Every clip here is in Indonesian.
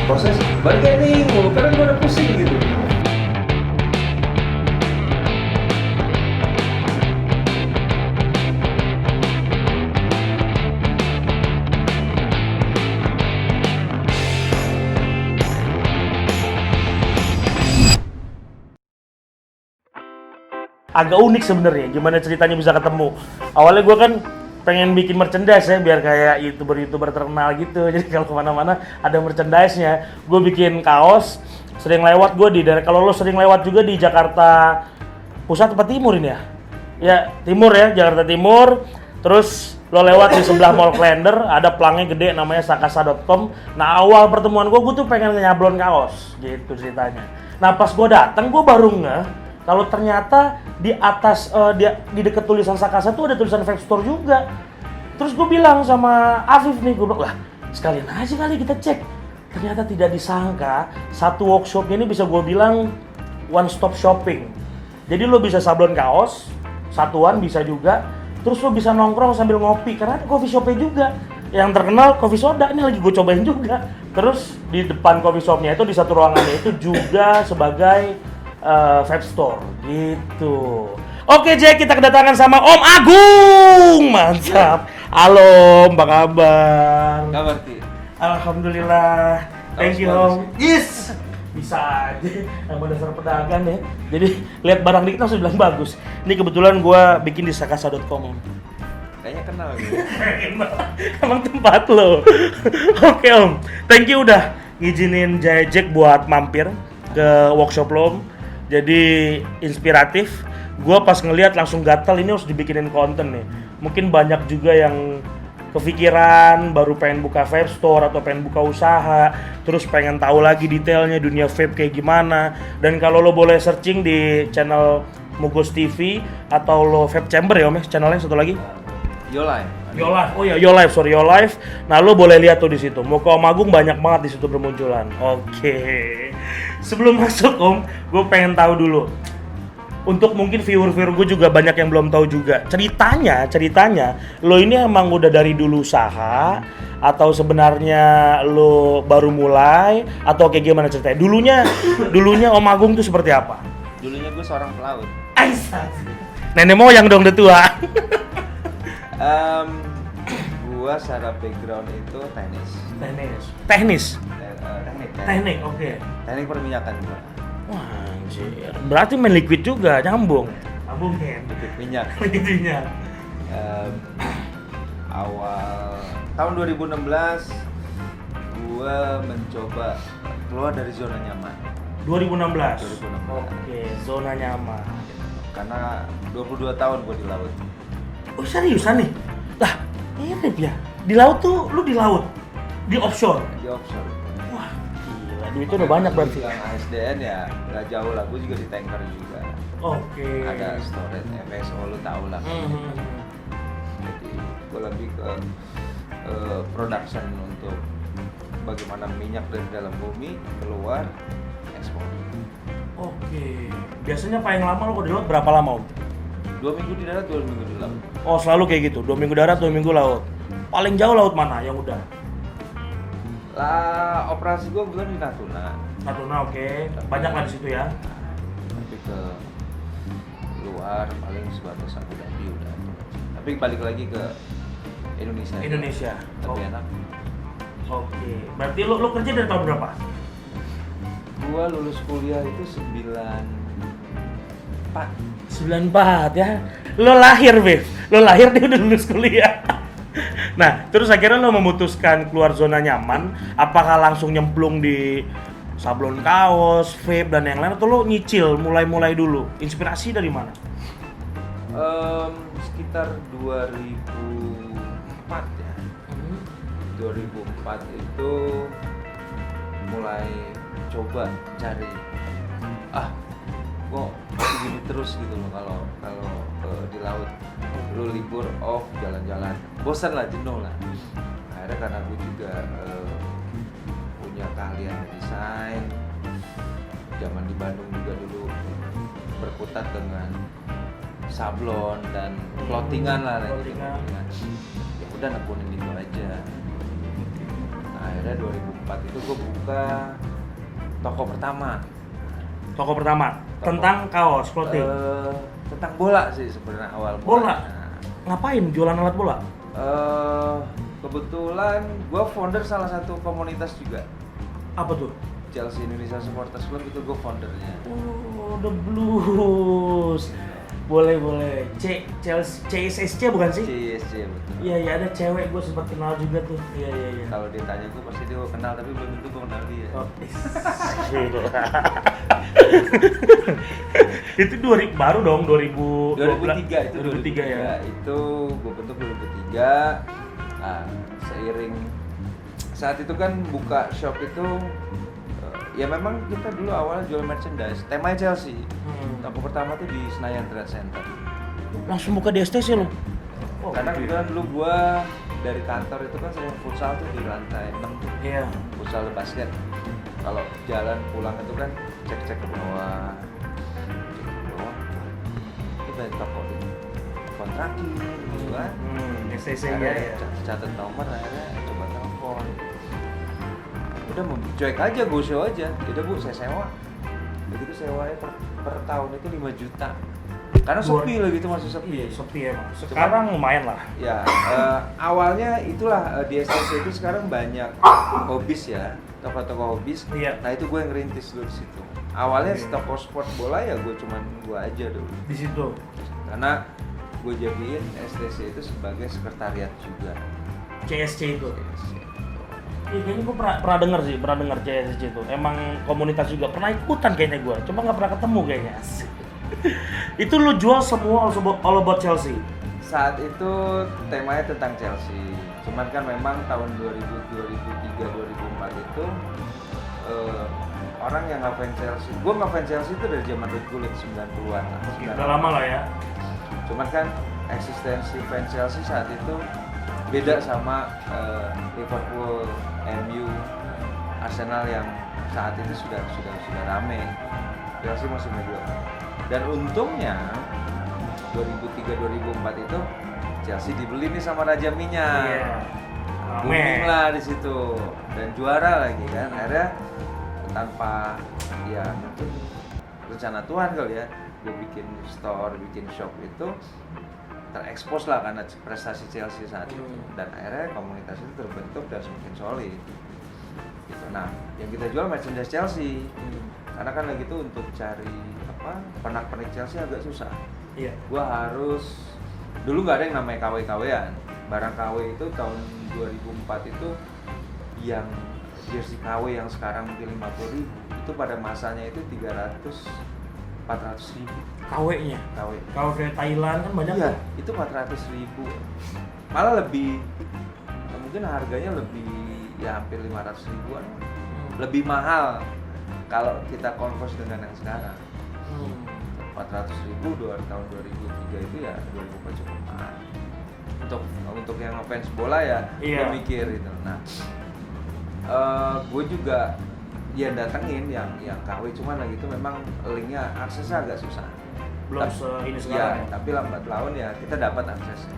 proses bargaining mulu, kadang gue udah pusing gitu. Agak unik sebenarnya gimana ceritanya bisa ketemu. Awalnya gue kan pengen bikin merchandise ya biar kayak youtuber terkenal gitu. Jadi kalau kemana-mana ada merchandise-nya. Gue bikin kaos, sering lewat gue di daerah. Kalau lo sering lewat juga di Jakarta Pusat apa Timur ini ya? Ya Timur ya, Jakarta Timur. Terus lo lewat di sebelah Mall Klender, ada pelangnya gede namanya sakasa.com. Nah awal pertemuan gue tuh pengen nyablon kaos gitu ceritanya. Nah pas gue datang gue baru ngeh kalau ternyata di atas di dekat tulisan Sakasa tuh ada tulisan Vape Store juga. Terus gue bilang sama Afif nih, gue bilang, lah sekalian aja kali kita cek. Ternyata tidak disangka satu workshopnya ini bisa gue bilang one stop shopping. Jadi lo bisa sablon kaos, satuan bisa juga. Terus lo bisa nongkrong sambil ngopi karena ada coffee shopnya juga. Yang terkenal coffee soda ini lagi gue cobain juga. Terus di depan coffee shopnya itu di satu ruangannya itu juga sebagai Vape Store gitu. Oke Jack, kita kedatangan sama Om Agung. Mantap. Halo Om, apa kabar? Kabar Ti? Alhamdulillah. Thank you Om. Yes. Bisa aja, emang dasar pedagang ya. Jadi lihat barang dikit langsung bilang bagus. Ini kebetulan gua bikin di sakasa.com Om. Kayaknya kenal gitu. Emang tempat lo. Oke Om, thank you udah ngizinin Jaya Jack buat mampir ke workshop lo Om. Jadi inspiratif. Gua pas ngelihat langsung gatal ini harus dibikinin konten nih. Mungkin banyak juga yang kepikiran baru pengen buka vape store atau pengen buka usaha, terus pengen tahu lagi detailnya dunia vape kayak gimana. Dan kalau lo boleh searching di channel Mugos TV atau lo Vape Chamber ya Om ya, channelnya satu lagi. Yolive. Oh ya, Yolive. Nah, lo boleh lihat tuh di situ. Muka Om Agung banyak banget di situ bermunculan. Oke. Sebelum masuk Om, gue pengen tahu dulu. Untuk mungkin viewer-viewer gue juga banyak yang belum tahu juga. Ceritanya, lo ini emang udah dari dulu usaha atau sebenarnya lo baru mulai atau kayak gimana ceritanya? Dulunya Om Agung tuh seperti apa? Dulunya gue seorang pelaut. Aisyah. Nenek moyang dong udah tua. Gua secara background itu Teknis. Teknik, Oke. teknik perminyakan gua. Wah, anjir. Berarti main liquid juga, nyambung. Nyambung kan? Liquid minyak. Liquidnya. Awal tahun 2016 gua mencoba keluar dari zona nyaman. 2016. 2016. Oke, zona nyaman. Karena 22 tahun gua di laut. Oh, seriusan nih? Lah, mirip ya. Di laut tuh, lu di laut. Di offshore. Di offshore. Wah, gila. Duit itu udah banyak berarti. Yang ASDN ya nggak jauh lah, gua juga di tanker juga. Oke. Ada storage FSO, lu tau lah. Jadi gue lebih ke production untuk bagaimana minyak dari dalam bumi keluar ekspor. Oke. Biasanya paling lama lo kalau di laut berapa lama Om? 2 minggu di darat, 2 minggu di laut. Oh selalu kayak gitu, 2 minggu darat, 2 minggu laut. Paling jauh laut mana yang udah? Lah operasi gue bukan di Natuna. Natuna oke. Banyak lah di situ ya. Tapi ke luar paling sebatas Abu Dhabi udah. Tapi balik lagi ke Indonesia. Indonesia. Lebih enak. Oke. Berarti lo kerja dari tahun berapa? Gua lulus kuliah itu 94 ya. Lo lahir, Bev. Lo lahir dia udah lulus kuliah. Nah, terus akhirnya lo memutuskan keluar zona nyaman, apakah langsung nyemplung di sablon kaos, vape dan yang lain atau lo nyicil mulai dulu? Inspirasi dari mana? Sekitar 2004 ya. 2004 itu mulai coba cari kok begini terus gitu loh kalau di laut lu libur off jalan-jalan bosan lah, jenuh lah. Akhirnya karena gue juga punya keahlian desain, zaman di Bandung juga dulu berkutat dengan sablon dan clothingan lah gitu. Ya udah nekunin itu aja. Nah, akhirnya akhirnya 2004 itu gue buka toko pertama. Tentang kaos clothing. Tentang bola sih sebenarnya awal Bola? Nah, Ngapain jualan alat bola? kebetulan gue founder salah satu komunitas juga, Apa tuh? Chelsea Indonesia Supporters Club, itu gue foundernya. Oh, The Blues. Boleh. CSSC bukan sih? CSC betul. Iya, ada cewek gue sempat kenal juga tuh. Iya. Kalau dia tanya gue pasti dia kenal, tapi belum tentu gue kenal dia. Oh, itu baru dong 2003 itu 2003 ya. Itu gue bentuk 2003. Nah, seiring saat itu kan buka shop itu ya memang kita dulu awalnya jual merchandise temanya Chelsea. Toko pertama tuh di Senayan Trade Center. Langsung buka di STC lo? Oh, Karena gitu. kebetulan dulu gua dari kantor itu kan sering futsal tuh di lantai 6 tuh. Iya. Futsal basket. Kalau jalan pulang itu kan cek ke bawah. Itu banyak toko ini kontrakin gitu kan. STC Akhirnya ya. catat nomor, akhirnya coba telepon. Udah mau cuek aja, go show aja. Udah Bu, saya sewa. Begitu sewanya per tahun itu 5 juta. Karena sepi lah gitu, masih sepi. Iya, sepi emang. Sekarang lumayan lah. Ya, awalnya itulah di STC itu sekarang banyak hobis ya, toko-toko hobis. Iya. Nah itu gue yang ngerintis dulu di situ. Awalnya toko sport bola ya gue aja dulu. Di situ. Karena gue jadiin STC itu sebagai sekretariat juga. CSC itu. Iya, kayaknya gue pernah denger CSC itu. Emang komunitas juga, pernah ikutan kayaknya gue, cuma nggak pernah ketemu kayaknya. Itu lu jual semua all about Chelsea? Saat itu temanya tentang Chelsea. Cuman kan memang tahun 2003, 2004 itu orang yang ngefans Chelsea. Gue ngefans Chelsea itu dari zaman Red Gullit 90-an. Udah lama lah ya. Cuman kan eksistensi fans Chelsea saat itu beda sama Liverpool, MU, Arsenal yang saat itu sudah rame. Chelsea masih mediocre. Dan untungnya 2003-2004 itu Chelsea dibeli nih sama Raja Minyak. Iya. Booming lah di situ dan juara lagi kan. Akhirnya tanpa ya mungkin rencana Tuhan kali ya, gue bikin store, bikin shop itu terekspos lah karena prestasi Chelsea saat itu, dan akhirnya komunitas itu terbentuk dan semakin solid gitu. Nah yang kita jual merchandise Chelsea karena kan lagi itu untuk cari pernak-pernik Chelsea agak susah. Iya. Gua harus dulu nggak ada yang namanya KW-KW-an. Barang KW itu tahun 2004 itu yang jersey KW yang sekarang mungkin 50.000 itu pada masanya itu 400.000 KW-nya? KW. Kalau kayak Thailand kan banyak. Iya, tuh. itu 400.000. Malah lebih, mungkin harganya lebih ya hampir 500 ribuan. Lebih mahal kalau kita converse dengan yang sekarang. 400.000 tahun 2003 itu ya 2004 cukup mahal. Untuk yang fans bola ya, Iya. gue mikir itu. Nah, gue juga ya datengin yang KW, cuman lagi itu memang linknya aksesnya agak susah. Belum ini sekarang. Ya, tapi lambat laun ya kita dapat aksesnya.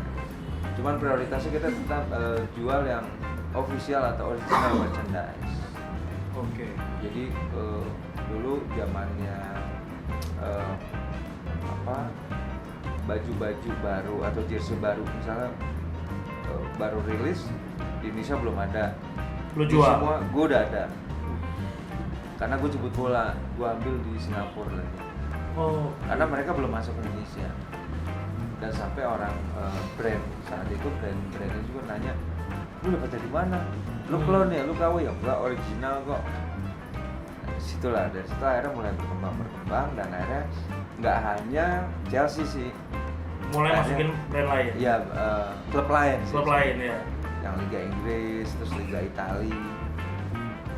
Cuman prioritasnya kita tetap jual yang official atau original merchandise. Oke. Jadi dulu zamannya baju-baju baru atau jersey baru misalnya baru rilis di Indonesia belum ada. Lu Di jual? semua gue udah ada. Karena gue jemput bola, gue ambil di Singapura lagi. Oh. Karena mereka belum masuk ke Indonesia. Dan sampai orang brand saat itu brandnya juga nanya, lu dapat dari mana? Lu clone ya, lu KW ya? Enggak, original kok. Nah, disitulah, dari situ akhirnya mulai berkembang dan akhirnya nggak hanya Chelsea sih. Mulai Akhirnya, masukin brand lain? Iya, klub lain sih. Klub lain ya? Yang Liga Inggris, terus Liga Italia,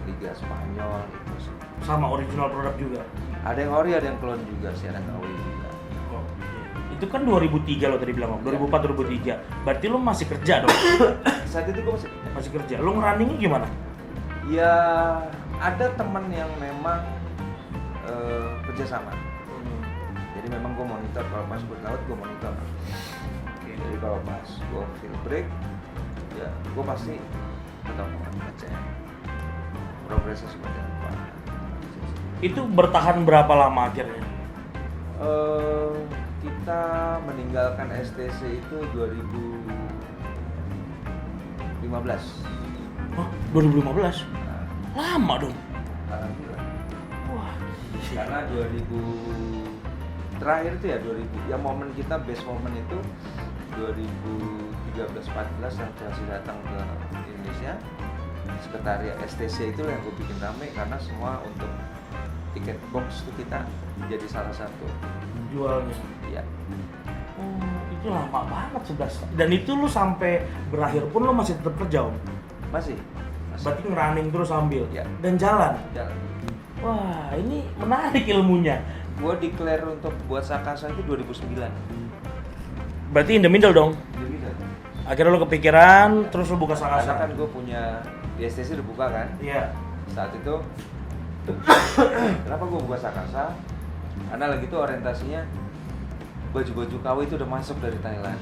Liga Spanyol gitu sih. Sama original produk juga? Ada yang ori, ada yang clone juga sih, ada KW juga. Oh, itu kan 2003 lo tadi bilang, 2004-2003. Berarti lo masih kerja dong? Saat itu gue Masih kerja. Lo ngerunningnya gimana? ya ada teman yang memang kerja sama. Jadi memang gue monitor, kalau pas gue laut gue monitor. Jadi kalau pas gue field break, ya gue pasti ketemu ngecek. progresnya seperti apa. Itu bertahan berapa lama akhirnya? Kita meninggalkan STC itu 2015. Oh, 2015? Nah, Lama dong. alhamdulillah. Wah, Karena 2000 terakhir itu ya 2000, ya momen kita best moment itu 2013-14 yang Chelsea datang ke Indonesia. Sekretariat STC itu yang gue bikin rame karena semua untuk tiket box itu kita jadi salah satu. jualnya. Iya. Oh, itu lama banget 11. Dan itu lu sampai berakhir pun lu masih tetap kerja, Om? Masih. Berarti ngerunning terus sambil? Iya. Dan jalan? Jalan. Wah, ini menarik ilmunya. Gue declare untuk buat Sakasa itu 2009. Berarti in the middle dong? Jadi Akhirnya lu kepikiran, terus lu buka karena Sakasa? kan gue punya di STC udah buka kan. Iya. Saat itu kenapa gue buka Sakasa? Karena lagi tuh orientasinya baju-baju KW itu udah masuk dari Thailand.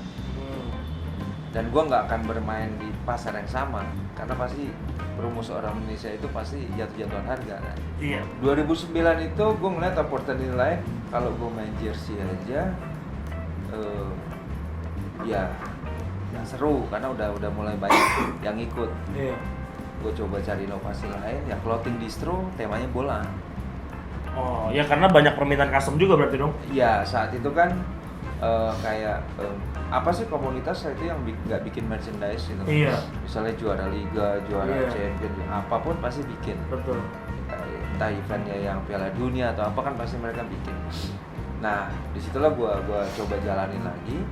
Dan gue nggak akan bermain di pasar yang sama karena pasti rumus orang Indonesia itu pasti jatuh-jatuhan harga kan. Iya. 2009 itu gue ngeliat opportunity lain kalau gue main jersey aja ya seru karena udah mulai banyak yang ikut. Iya. Gue coba cari inovasi lain ya clothing distro temanya bola. Oh, ya karena banyak permintaan custom juga berarti dong? Ya saat itu kan kayak apa sih komunitas itu yang nggak bikin merchandise gitu. Iya. Misalnya juara liga, juara Iya. champion, apapun pasti bikin. Betul. Entah eventnya yang Piala Dunia atau apa kan pasti mereka bikin. Nah disitulah gua coba jalanin lagi.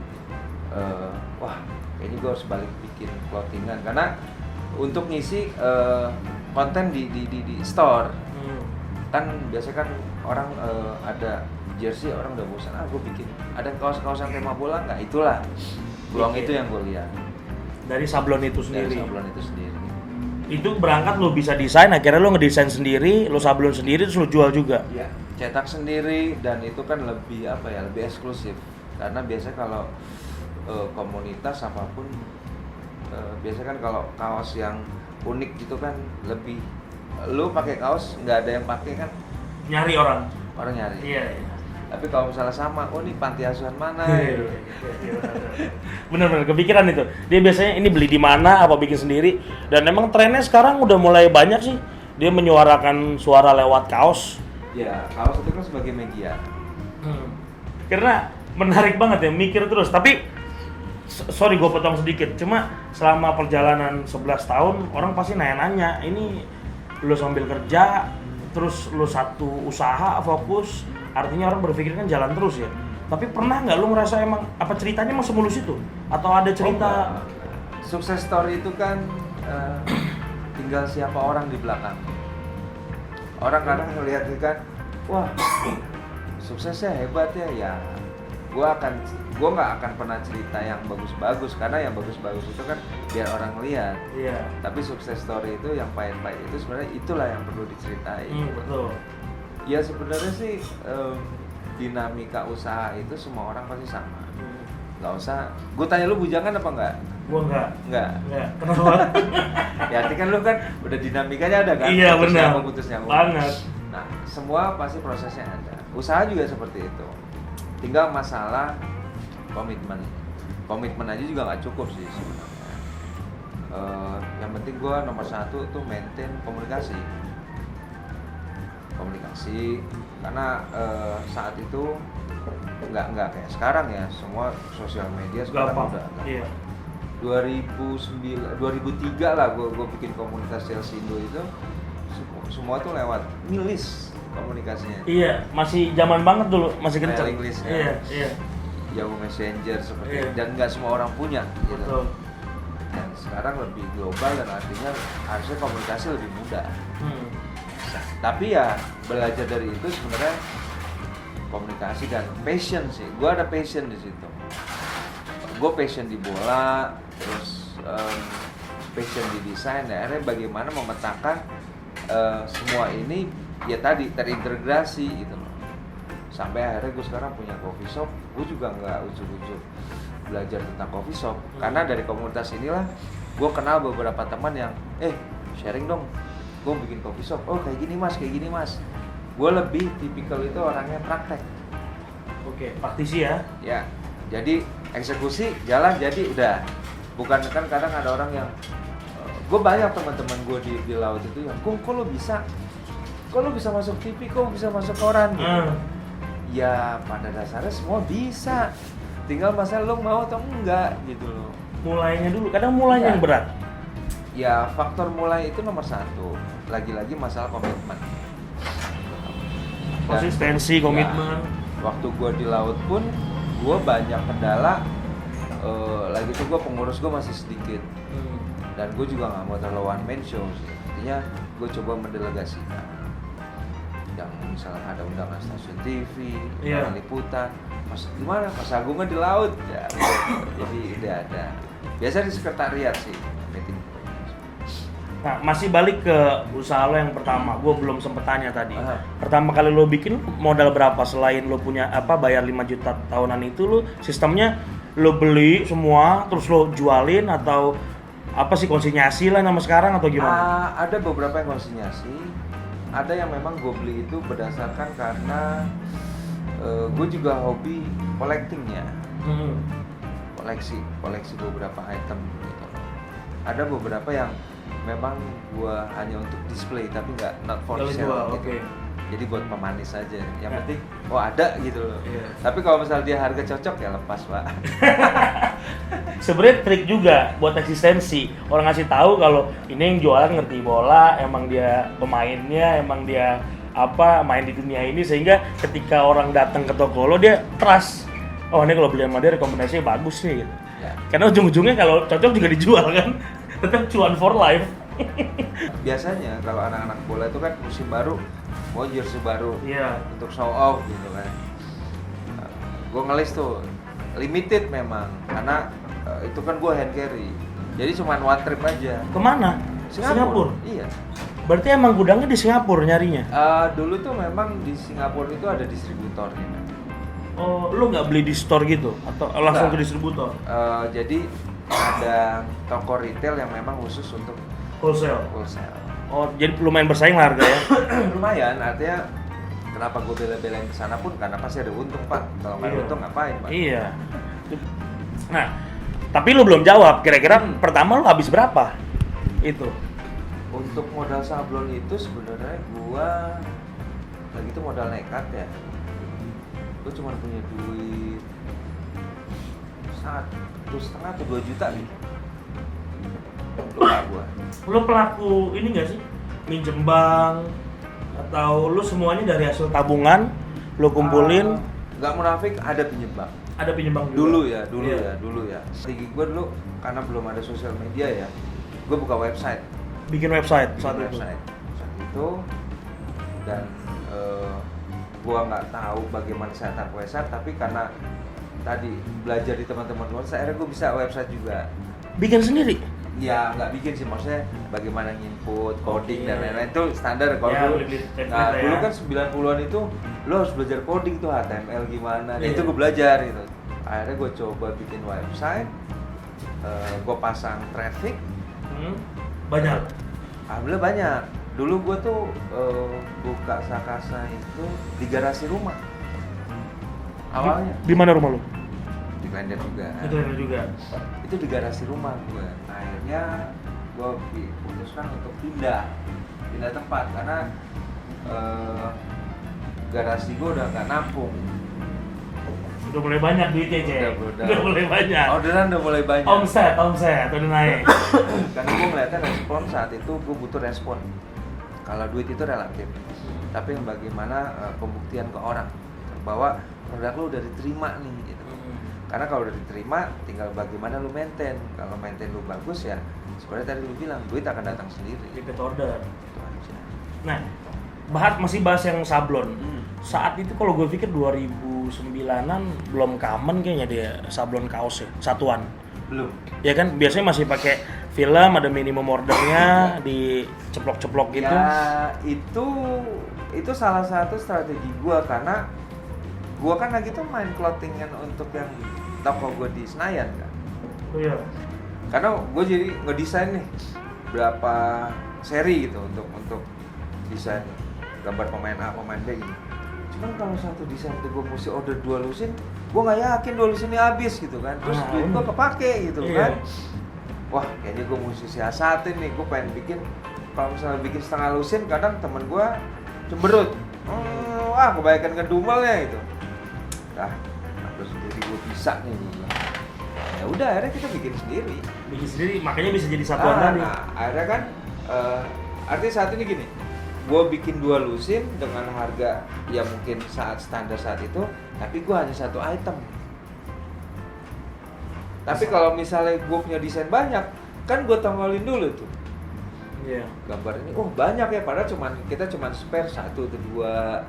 Wah kayaknya gua harus balik bikin clothingan karena untuk ngisi konten di store kan biasanya kan orang ada jersey orang udah bosan gue bikin ada kaos-kaosan tema bola nggak, itulah peluang itu yang gue lihat Dari sablon itu sendiri. dari sablon itu sendiri. Itu berangkat lu bisa desain, akhirnya lu ngedesain sendiri, lu sablon sendiri, terus lu jual juga. Iya, cetak sendiri dan itu kan lebih apa ya, lebih eksklusif karena biasanya kalau komunitas apapun biasanya kan kalau kaos yang unik gitu kan lebih lu pakai kaos nggak ada yang pakai kan Nyari orang. nyari. Iya. Tapi kalau misalnya sama, oh ini panti asuhan mana? Bener-bener kepikiran itu. Dia biasanya ini beli di mana, apa bikin sendiri. Dan emang trennya sekarang udah mulai banyak sih. Dia menyuarakan suara lewat kaos. Ya, kaos itu kan sebagai media. Karena menarik banget ya, mikir terus. Tapi sorry gue potong sedikit. Cuma selama perjalanan 11 tahun orang pasti nanya-nanya, ini lu sambil kerja, terus lu satu usaha fokus, artinya orang berpikir kan jalan terus ya. Tapi pernah nggak lu ngerasa emang apa ceritanya emang semulus itu? Atau ada cerita? Sukses story itu kan tinggal siapa orang di belakang. Orang kadang ngelihat itu kan, wah suksesnya hebat ya. Gua nggak akan pernah cerita yang bagus-bagus karena yang bagus-bagus itu kan biar orang lihat. Iya. Tapi sukses story itu yang pahit-pahit itu sebenarnya itulah yang perlu diceritain. Betul. Ya sebenarnya sih dinamika usaha itu semua orang pasti sama. Nggak usah. Gue tanya lu bujangan apa enggak? Gua enggak. Enggak. Kenapa? Ya arti kan lu kan udah dinamikanya ada kan? Iya Putus benar. nyambung, putus nyambung. Banget. Nah semua pasti prosesnya ada. Usaha juga seperti itu. Tinggal masalah komitmen. Komitmen aja juga nggak cukup sih sebenarnya. Yang penting gue nomor satu tuh maintain komunikasi. Karena saat itu nggak kayak sekarang ya, semua sosial media sekarang Gampang. udah Iya. 2003 lah gue bikin komunitas Chelsea Indo itu semua tuh lewat milis komunikasinya. Iya, masih zaman banget dulu, masih kenceng. Mailing list, ya. Iya, iya. Yahoo Messenger seperti Iya. itu. Dan nggak semua orang punya gitu. Betul. Dan sekarang lebih global dan artinya harusnya komunikasi lebih mudah. Tapi ya belajar dari itu sebenarnya komunikasi dan passion sih. Gue ada passion di situ. Gue passion di bola, terus passion di desain. Ya, akhirnya bagaimana memetakan semua ini ya tadi terintegrasi gitu loh. Sampai akhirnya gue sekarang punya coffee shop. Gue juga nggak ujuk-ujuk belajar tentang coffee shop karena dari komunitas inilah gue kenal beberapa teman yang sharing dong gue bikin coffee shop, oh kayak gini mas. Gue lebih tipikal itu orangnya praktek. Oke, praktisi ya. Ya, jadi eksekusi jalan jadi udah. Bukan kan kadang ada orang yang gue banyak teman-teman gue di laut itu yang kok lo bisa masuk TV, kok bisa masuk koran gitu. Ya pada dasarnya semua bisa, tinggal masalah lo mau atau enggak gitu loh. Mulainya dulu, kadang mulainya yang berat. Ya faktor mulai itu nomor satu, lagi-lagi masalah komitmen. Konsistensi, komitmen. Waktu gue di laut pun gue banyak kendala, lagi itu gue pengurus gue masih sedikit. Dan gue juga nggak mau terlalu one man show sih. Artinya gue coba mendelegasikan. Yang misalnya ada undangan stasiun TV, liputan, gimana? Mas Agung kan di laut ya. Jadi udah ada. Biasa di sekretariat sih meeting. Nah, masih balik ke usaha lo yang pertama. Gue belum sempet tanya tadi. Pertama kali lo bikin modal berapa selain lo punya bayar 5 juta tahunan itu, lo sistemnya lo beli semua terus lo jualin atau apa sih, konsinyasi lah nama sekarang atau gimana? Ada beberapa yang konsinyasi, ada yang memang gue beli itu berdasarkan karena gue juga hobi collectingnya, koleksi beberapa item gitu. Ada beberapa yang memang gue hanya untuk display tapi not for sale gitu. Jadi buat pemanis aja. Yang penting ada gitu loh. Tapi kalau misalnya dia harga cocok ya lepas, Pak. Sebenarnya trik juga buat eksistensi. Orang ngasih tahu kalau ini yang jualan ngerti bola, emang dia pemainnya, emang dia main di dunia ini, sehingga ketika orang datang ke toko lo dia trust. Oh, ini kalau beli sama dia rekomendasinya bagus nih gitu. Karena ujung-ujungnya kalau cocok juga dijual kan. Tetap cuan for life. Biasanya kalau anak-anak bola itu kan musim baru mau jersey baru untuk show off gitu kan. Gue ngelis tuh limited memang karena itu kan gue hand carry. Jadi cuma one trip aja. Kemana? Singapura? Iya. Berarti emang gudangnya di Singapura nyarinya? Dulu tuh memang di Singapura itu ada distributornya. Oh, lu nggak beli di store gitu? Atau langsung ke distributor? Jadi ada toko retail yang memang khusus untuk wholesale. Oh, jadi lumayan bersaing lah harga ya? Lumayan, artinya kenapa gue bela-belain kesana pun karena pasti ada untung, Pak. Kalau nggak ada untung ngapain, Pak? Iya. Nah, tapi lu belum jawab, kira-kira pertama lu habis berapa? Itu. Untuk modal sablon itu sebenarnya gua lagi itu modal nekat ya. Gua cuma punya duit 1,5 atau 2 juta gitu. Lupa gua. Lu pelaku ini nggak sih? Minjem bank atau lu semuanya dari hasil tabungan lu kumpulin? Nggak munafik, ada pinjem bank. Ada pinjem bank juga? Dulu ya. Strategi gua dulu karena belum ada sosial media ya. Gua buka website. Bikin website saat itu dan gua nggak tahu bagaimana setup website, tapi karena tadi belajar di teman-teman saya, akhirnya gua bisa website juga. Bikin sendiri? Ya nggak bikin sih, maksudnya bagaimana input, coding dan lain-lain itu standar kalau dulu. Nah dulu kan 90-an itu lo harus belajar coding tuh, HTML gimana, itu gue belajar gitu. Akhirnya gue coba bikin website, gue pasang traffic. Banyak? Alhamdulillah banyak. Dulu gue tuh buka Sakasa itu di garasi rumah. Awalnya. Di mana rumah lu? Di Klender juga. Itu di garasi rumah gue. Akhirnya gue putuskan untuk pindah tempat karena garasi gue udah nggak nampung. Udah mulai banyak duitnya, Cek. Udah mulai banyak. Orderan udah mulai banyak. Omset udah naik. Karena gue melihatnya respon saat itu, gue butuh respon. Kalau duit itu relatif, tapi bagaimana pembuktian ke orang bahwa produk lu udah diterima nih gitu. Karena kalau udah diterima, tinggal bagaimana lu maintain. Kalau maintain lu bagus ya, sebenarnya tadi lu bilang duit akan datang sendiri. Repeat order. Itu aja. Nah, masih bahas yang sablon. Saat itu kalau gue pikir 2009-an belum common kayaknya dia sablon kaos ya, satuan. Belum. Ya kan biasanya masih pakai film, ada minimum ordernya, diceplok-ceplok gitu. Ya, itu salah satu strategi gua karena gua kan lagi tuh main clothingan untuk yang toko gua di Senayan kan. Oh iya. Karena gua jadi ngedesain nih berapa seri gitu untuk desain gambar pemain A, pemain B gitu. Cuman kalau satu desain itu gue mesti order 2 lusin, gue nggak yakin 2 lusinnya habis gitu kan. Terus duit gue kepake gitu kan. Wah, kayaknya gue mesti siasatin nih. Gue pengen bikin, kalau misalnya bikin setengah lusin, kadang temen gue cemberut. Wah, kebanyakan ngedumelnya gitu. Nah, terus jadi gue bisa nih. Ya udah, akhirnya kita bikin sendiri. Bikin sendiri, makanya bisa jadi satuan tadi. Nah, akhirnya kan artinya saat ini gini, gue bikin 2 lusin dengan harga yang mungkin saat standar saat itu, tapi gue hanya 1 item. Tapi kalau misalnya gue punya desain banyak, kan gue tongolin dulu tuh. Iya. Gambar ini, oh banyak ya, padahal kita cuman spare 1 atau 2.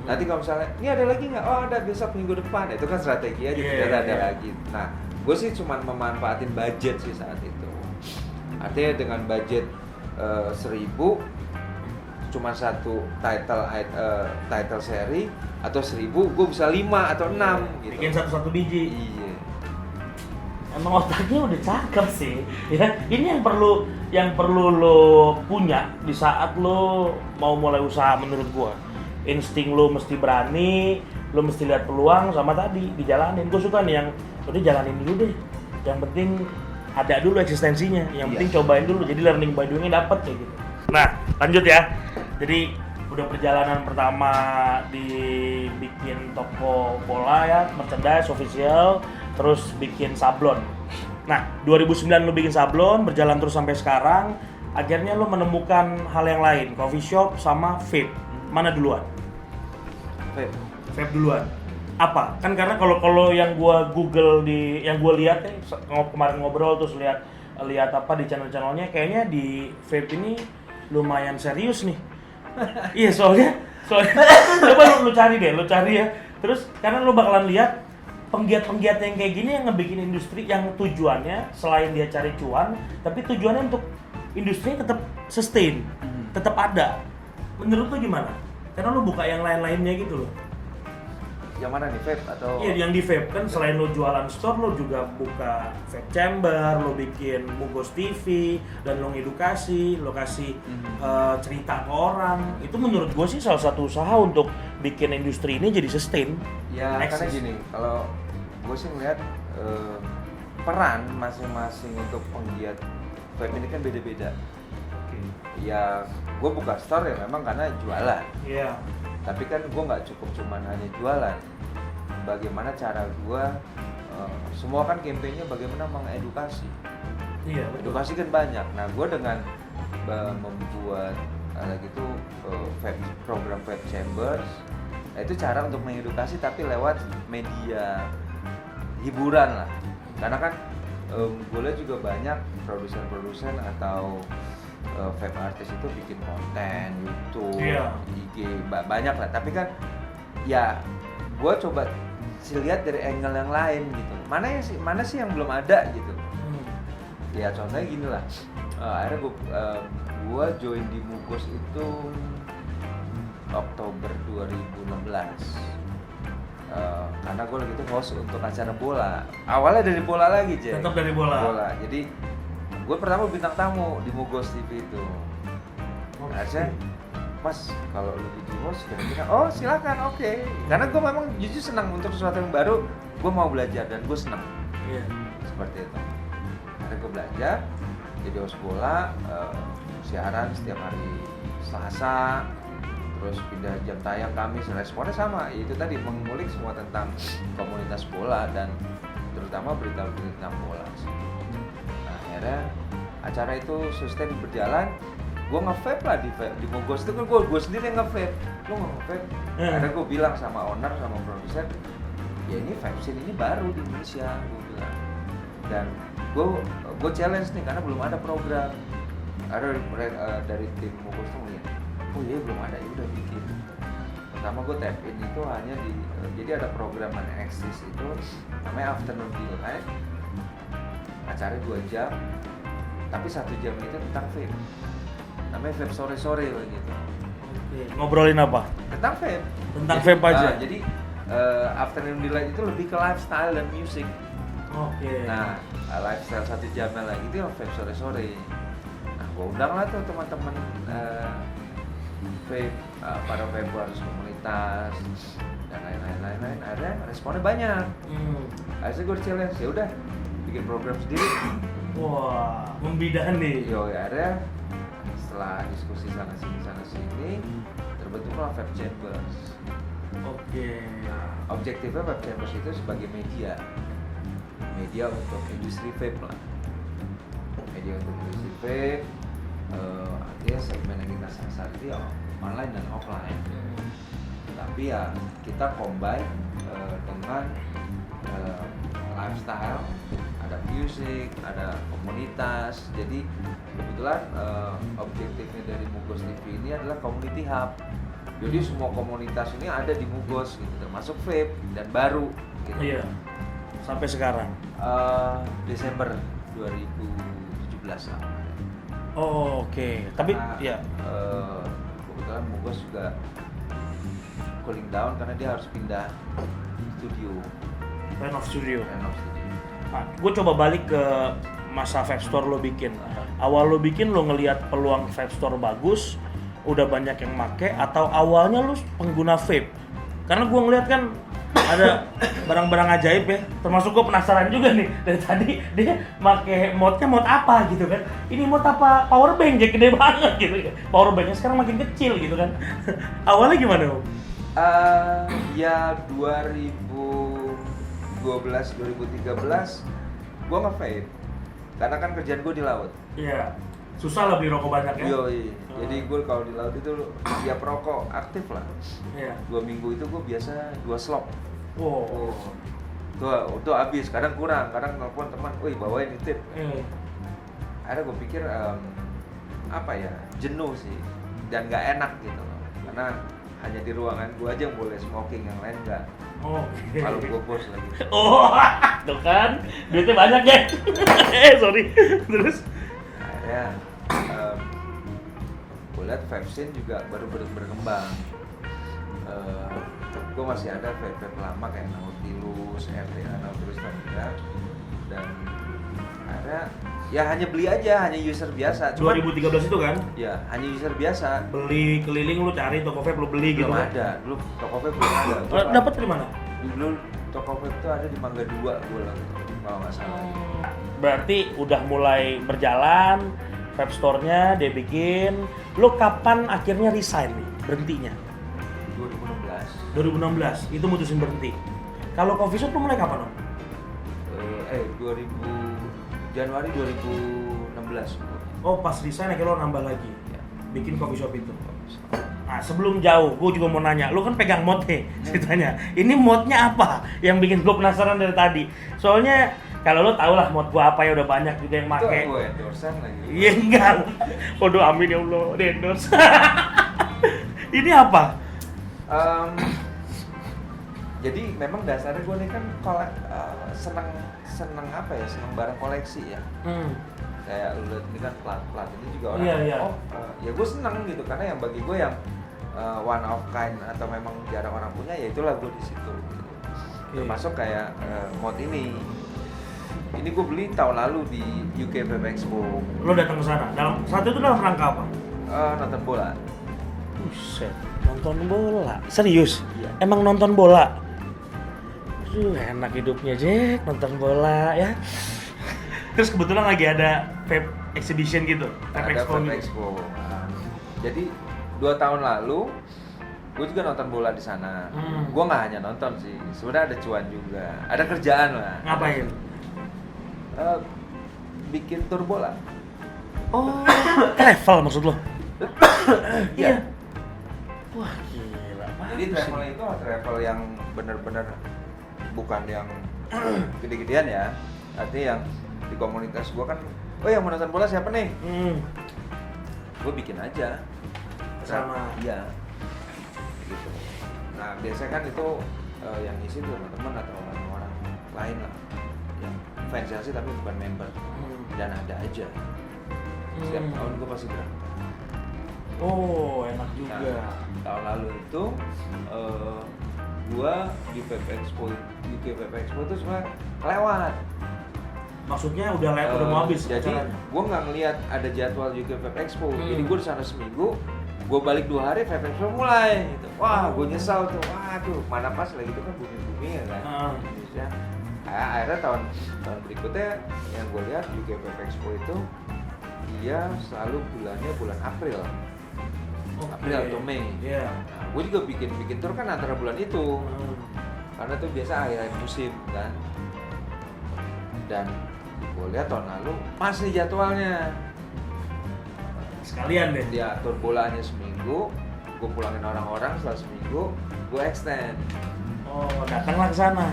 Nanti kalau misalnya, ini ada lagi nggak? Oh ada, besok minggu depan. Itu kan strategi aja, tidak ada lagi. Nah, gue sih cuma memanfaatin budget sih saat itu. Artinya dengan budget 1.000, cuma 1 title seri, atau 1.000 gue bisa 5 atau 6 gitu. Bikin satu biji. Iya. Emang otaknya udah cakep sih, ya. Ini yang perlu lo punya di saat lo mau mulai usaha menurut gua. Insting lo mesti berani, lo mesti lihat peluang sama tadi dijalanin. Gue suka nih yang udah jalanin dulu deh. Yang penting ada dulu eksistensinya. Yang penting cobain dulu. Jadi learning by doing-nya dapet kayak gitu. Nah, lanjut ya. Jadi udah perjalanan pertama dibikin toko bola ya, merchandise official, terus bikin sablon. Nah, 2009 lo bikin sablon, berjalan terus sampai sekarang. Akhirnya lo menemukan hal yang lain, coffee shop sama vape. Mana duluan? Vape duluan. Apa? Kan karena kalau yang gua Google yang gua lihat ya, kemarin ngobrol terus lihat apa di channel-channelnya, kayaknya di vape ini lumayan serius nih. Iya, soalnya coba lu cari ya. Terus karena lu bakalan lihat penggiat-penggiat yang kayak gini yang ngebikin industri yang tujuannya selain dia cari cuan, tapi tujuannya untuk industrinya tetap sustain, tetap ada. Menurut lu gimana? Karena lu buka yang lain-lainnya gitu loh. Yang mana nih, vape atau? Iya, yang di vape kan selain lo jualan store, lo juga buka vape chamber, lo bikin Mugos TV, dan lo ngedukasi, lo kasih cerita ke orang. Itu menurut gue sih salah satu usaha untuk bikin industri ini jadi sustain. Ya, karena gini, kalau gue sih ngeliat peran masing-masing untuk penggiat vape ini kan beda-beda. Ya, gue buka store ya memang karena jualan. Iya. Tapi kan gue nggak cukup cuman hanya jualan. Bagaimana cara gue, semua kan campaign-nya bagaimana mengedukasi. Iya, betul. Edukasi kan banyak. Nah, gue dengan membuat gitu program vape chambers, nah itu cara untuk mengedukasi tapi lewat media hiburan lah. Karena kan gue lihat juga banyak produsen-produsen atau vape artist itu bikin konten YouTube, IG, banyak lah. Tapi kan ya gue coba lihat dari angle yang lain gitu. Mana sih yang belum ada gitu. Ya contohnya gini lah. Akhirnya gue join di Mugos itu Oktober 2016. Karena gue lagi itu host untuk acara bola. Awalnya dari bola lagi, Jack. Tetap dari bola. Jadi gue pertama bintang tamu di Mugos TV itu. Akhirnya Mas, kalau lu jadi host kira-kira, oh silakan, oke. Karena gue memang jujur senang untuk sesuatu yang baru, gue mau belajar dan gue senang. Iya. Seperti itu. Akhirnya gue belajar jadi host bola, siaran setiap hari Selasa, terus pindah jam tayang Kamis. Responnya sama, itu tadi mengulik semua tentang komunitas bola dan terutama berita-berita tentang bola. Nah, akhirnya acara itu sustain berjalan. Gue nge-vape lah di Mugos itu kan gue sendiri yang nge-vape. Lo nggak nge-vape? Akhirnya gue bilang sama owner, sama produser, ya ini vape scene ini baru di Indonesia, gue bilang. Dan gue challenge nih karena belum ada program. Ada dari tim Mugos tuh ngeliat, oh iya belum ada, ya udah bikin. Pertama gue tap in itu hanya jadi ada program yang eksis itu namanya Afternoon Delight. Acaranya 2 jam, tapi 1 jam itu tentang vape. Namanya vape sore-sore gitu. Oke. Ngobrolin apa? Tentang vape. Tentang vape aja. Jadi Afternoon Delight itu lebih ke lifestyle dan musik. Oke. Nah, lifestyle 1 jamnya lagi itu yang vape sore-sore. Nah, gue undang lah tuh teman-teman vape, para vapers komunitas dan lain-lain. Akhirnya responnya banyak. Akhirnya gue challenge, ya udah bikin program sendiri. Wah, membidan nih. Yo, ya akhirnya setelah diskusi sana sini terbentuklah Vape Chambers. Oke. Objektifnya Vape Chambers itu sebagai media untuk industri vape lah. Media untuk industri vape, artinya segmen yang kita sasar itu ya online dan offline. Tapi ya kita combine dengan lifestyle, ada music, ada komunitas. Jadi kebetulan objektifnya dari Mugos TV ini adalah community hub. Jadi semua komunitas ini ada di Mugos gitu, termasuk vape dan baru gitu. Iya. Sampai sekarang. Desember 2017 lah. Oh, oke. Tapi Karena, ya. Kebetulan Mugos juga cooling down karena dia harus pindah studio. Renov Studio. Renov studio. Nah, gue coba balik ke masa vape store lo bikin. Awal lo bikin lo ngelihat peluang vape store bagus, udah banyak yang make, atau awalnya lo pengguna vape? Karena gue ngeliat kan ada barang-barang ajaib ya, termasuk gue penasaran juga nih dari tadi dia make modnya mod apa gitu kan. Ini mod apa? Power bank ya, gede banget gitu kan. Power banknya sekarang makin kecil gitu kan. Awalnya gimana Om? Ya 2012-2013 gue nge-vape karena kan kerjaan gue di laut. Iya, susah lah beli rokok banyak ya. Yoi. Jadi gue kalau di laut itu tiap rokok aktif lah. Iya. 2 minggu itu gue biasa 2 slop. Wow. Tuh habis, kadang kurang, kadang nelfon teman, wih bawain nitip. Akhirnya gue pikir apa ya, jenuh sih dan nggak enak gitu loh. Karena hanya di ruangan gue aja yang boleh smoking, yang lain nggak. Oke. Kalau gue bos lagi. Oh, tuh kan, duitnya banyak ya. Sorry. Terus? Akhirnya gue lihat vape scene juga baru berkembang. Gue masih ada vape lama kayak Nautilus, RTA Nautilus dan akhirnya ya hanya beli aja, hanya user biasa. 2013 itu kan? Ya, hanya user biasa. Beli keliling lu cari toko vape lu beli gitu. Belum ada, dulu toko vape belum ada. Dapat dari mana? Dulu toko vape itu ada di Mangga 2 gue lah, kalau nggak salah. Berarti udah mulai berjalan, vape store-nya dia bikin. Lu kapan akhirnya resign nih, berhentinya? 2016, itu mutusin berhenti. Kalau coffee shop lu mulai kapan Om? 2000 Januari 2016. Oh pas resign akhirnya lo nambah lagi, Ya. bikin coffee shop itu. Nah sebelum jauh, gue juga mau nanya, lu kan pegang mod nih ceritanya. Ini modnya apa yang bikin gue penasaran dari tadi? Soalnya kalau lo tau lah mod gue apa ya, udah banyak juga yang make. Itu gue endorsean lagi. Iya enggak. Waduh amin ya Allah, di endorse. Ini apa? Jadi memang dasarnya gue nih kan seneng apa ya, seneng barang koleksi ya. Kayak lu lihat ini kan plat ini juga orang. Iya. Ya gue seneng gitu karena yang bagi gue yang one of kind atau memang jarang orang punya, ya itulah gue di situ. Gitu. Termasuk kayak mod ini. Ini gue beli tahun lalu di UK Vape Expo. Lo datang ke sana. Saat itu dalam rangka apa? Nonton bola. Buset, nonton bola. Serius? Iya. Emang nonton bola? Enak hidupnya Jack, nonton bola ya. Terus kebetulan lagi ada vape exhibition gitu, vape Ada expo Vape gitu. Expo. Jadi 2 tahun lalu gue juga nonton bola di sana. Gue nggak hanya nonton sih, sebenarnya ada cuan juga, ada kerjaan lah. Ngapain? Bikin tur bola. Oh, travel maksud lo? Iya. Wah gila. Jadi travel itu travel yang benar-benar bukan yang gede-gedean ya. Artinya yang di komunitas gue kan, oh yang mau nonton bola siapa nih? Gue bikin aja. Sama. Iya. Gitu. Nah biasanya kan itu yang ngisi tuh teman-teman atau orang-orang lain lah, yang fans Chelsea tapi bukan member. Dan ada aja. Setiap tahun gue pasti berangkat. Oh enak juga. Nah, tahun lalu itu gua di Vape Expo, UK Vape Expo itu cuma kelewat. Maksudnya udah mau habis jadi acaranya? gue nggak ngelihat ada jadwal juga Vape Expo. Jadi gue di sana seminggu, gue balik 2 hari Vape Expo mulai gitu. Wah, gue nyesal tuh. Waduh, mana pas lagi itu kan bumi ya kan Indonesia. Akhirnya tahun berikutnya yang gue lihat juga Vape Expo itu dia selalu bulannya bulan April. April atau Mei. Iya. Nah, gue juga bikin tour kan antara bulan itu. Karena tuh biasa akhir musim kan. Dan gue lihat tahun lalu pas nih jadwalnya. Sekalian deh. Dia tur bolanya seminggu, gue pulangin orang-orang setelah seminggu, gue extend. Oh, datanglah ke sana.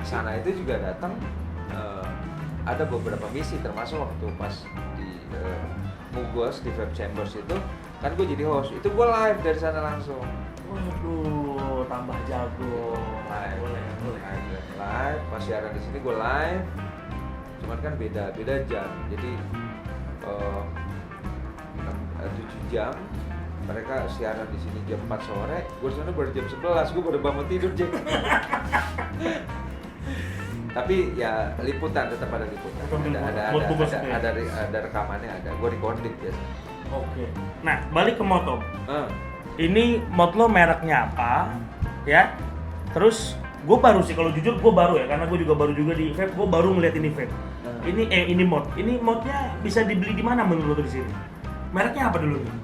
Sana itu juga datang ada beberapa misi, termasuk waktu pas di Mugos di Vape Chambers itu kan gue jadi host. Itu gue live dari sana langsung. Waduh, tambah jago. Live. Pas siaran di sini gue live. Cuman kan beda jam. Jadi 7 jam. Mereka siaran di sini jam 4 sore, gue sana baru jam 11, gue baru bangun tidur, Jack. Tapi ya liputan, tetap ada liputan. Ada rekamannya, ada. Gue recording biasa. Oke. Nah, balik ke moto. Ini mod lo mereknya apa? Ya. Terus gue baru sih, kalau jujur gue baru ya, karena gue juga baru juga di vape, gue baru ngeliat ini vape. Ini mod. Ini modnya bisa dibeli di mana menurut lo di sini? Mereknya apa dulu nih?